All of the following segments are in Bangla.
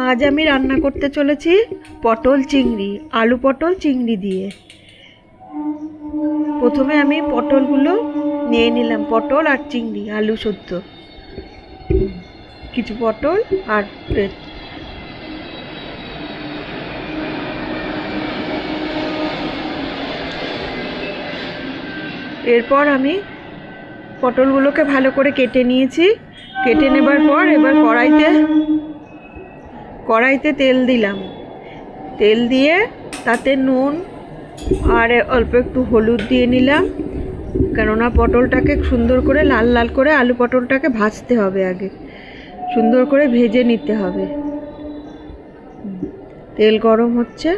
আজ আমি রান্না করতে চলেছি পটল চিংড়ি, আলু পটল চিংড়ি দিয়ে। প্রথমে আমি পটলগুলো নিয়ে নিলাম, পটল আর চিংড়ি, আলু সেদ্ধ, কিছু পটল আর এরপর আমি পটলগুলোকে ভালো করে কেটে নিয়েছি। কেটে নেবার পর এবার কড়াইতে তেল দিলাম। তেল দিয়ে তাতে নুন আর অল্প একটু হলুদ দিয়ে নিলাম, কেননা পটলটাকে সুন্দর করে লাল লাল করে আলু পটলটাকে ভাজতে হবে, আগে সুন্দর করে ভেজে নিতে হবে। তেল গরম হচ্ছে,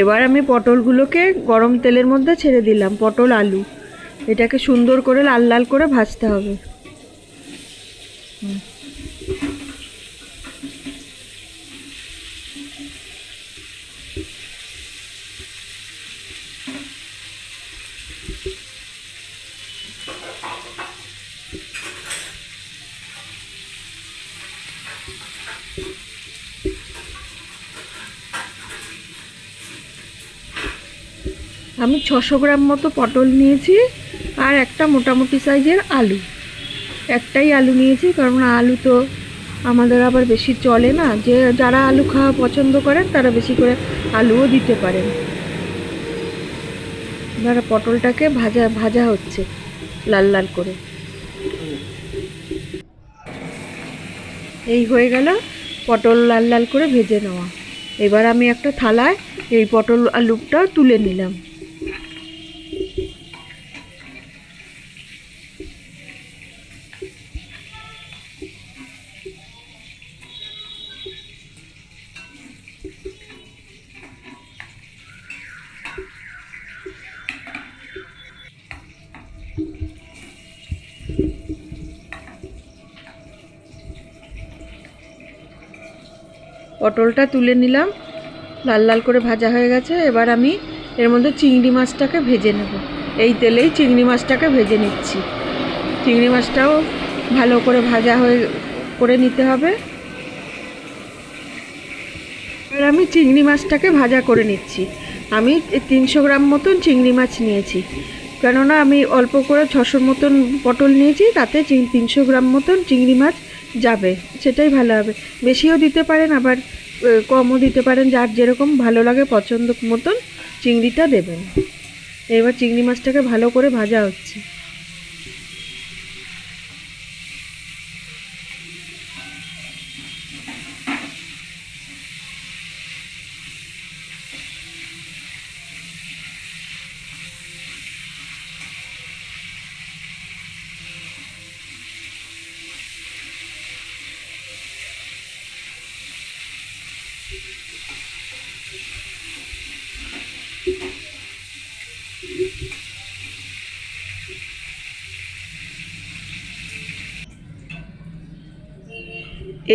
এবার আমি পটলগুলোকে গরম তেলের মধ্যে ছেড়ে দিলাম। পটল আলু এটাকে সুন্দর করে লাল লাল করে ভাজতে হবে। আমি 600 গ্রাম মতো পটল নিয়েছি আর একটা মোটামুটি সাইজের আলু, একটাই আলু নিয়েছি, কারণ আলু তো আমাদের আবার বেশি চলে না। যারা আলু খাওয়া পছন্দ করেন তারা বেশি করে আলুও দিতে পারেন। এবার পটলটাকে ভাজা হচ্ছে লাল লাল করে। এই হয়ে গেল পটল লাল লাল করে ভেজে নেওয়া। এবার আমি একটা থালায় এই পটল আলুটা তুলে নিলাম। পটলটা তুলে নিলাম, লাল লাল করে ভাজা হয়ে গেছে। এবার আমি এর মধ্যে চিংড়ি মাছটাকে ভেজে নেব। এই তেলেই চিংড়ি মাছটাকে ভেজে নিচ্ছি। চিংড়ি মাছটাও ভালো করে করে নিতে হবে। এবার আমি চিংড়ি মাছটাকে ভাজা করে নিচ্ছি। আমি 300 গ্রাম মতন চিংড়ি মাছ নিয়েছি, কেননা আমি অল্প করে 600 মতন পটল নিয়েছি, তাতে 300 গ্রাম মতন চিংড়ি মাছ যাবে, সেটাই ভালো হবে। বেশিও দিতে পারেন, আবার কমও দিতে পারেন, যার যেরকম ভালো লাগে পছন্দ মতন চিংড়িটা দেবেন। এবার চিংড়ি মাছটাকে ভালো করে ভাজা হচ্ছে।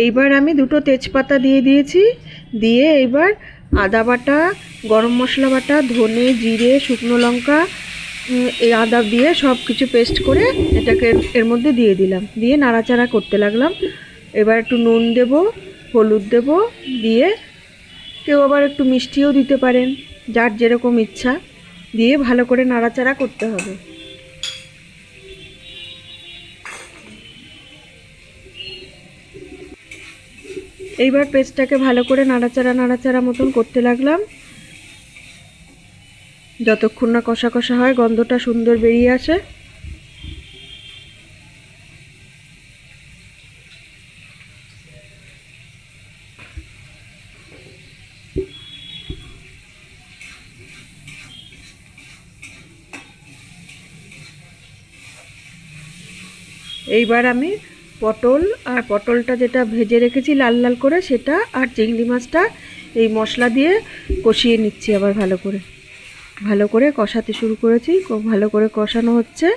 এইবার আমি 2টো তেজপাতা দিয়ে দিয়েছি। দিয়ে এইবার আদা বাটা, গরম মশলা বাটা, ধনে, জিরে, শুকনো লঙ্কা, এই আদা দিয়ে সব কিছু পেস্ট করে এটাকে এর মধ্যে দিয়ে দিলাম। দিয়ে নাড়াচাড়া করতে লাগলাম। এবার একটু নুন দেব, হলুদ দেব, দিয়ে কেউ আবার একটু মিষ্টিও দিতে পারেন, যার যেরকম ইচ্ছা। দিয়ে ভালো করে নাড়াচাড়া করতে হবে। এইবার পেস্টটাকে ভালো করে নাড়াচাড়া মতন করতে লাগলাম, যতক্ষণ না কষা কষা হয়, গন্ধটা সুন্দর বেরিয়ে আসে। এইবার আমি পটলটা যেটা ভেজে রেখেছি লাল লাল করে, সেটা আর চিংড়ি মাছটা এই মশলা দিয়ে কষিয়ে নিচ্ছি। আবার ভালো করে কষাতে শুরু করেছি, ভালো করে কষানো হচ্ছে।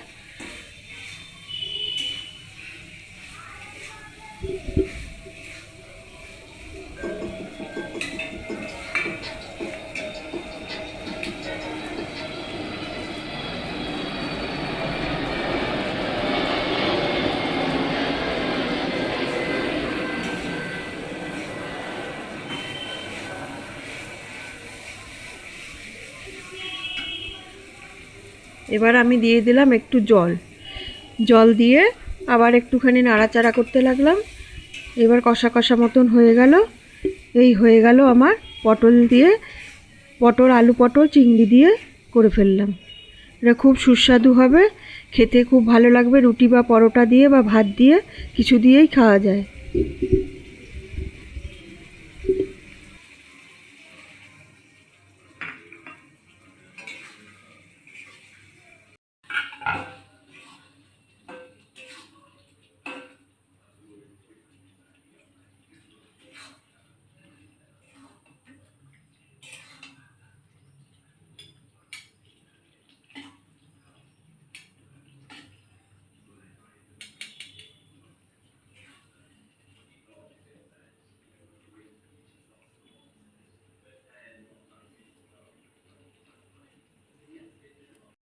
এবার আমি দিয়ে দিলাম একটু জল, জল দিয়ে আবার একটুখানি নাড়াচাড়া করতে লাগলাম। এবার কষা কষা মতন হয়ে গেল। এই হয়ে গেল আমার পটল দিয়ে, পটল আলু পটল চিংড়ি দিয়ে করে ফেললাম। এটা খুব সুস্বাদু হবে, খেতে খুব ভালো লাগবে, রুটি বা পরোটা দিয়ে বা ভাত দিয়ে কিছু দিয়েই খাওয়া যায়।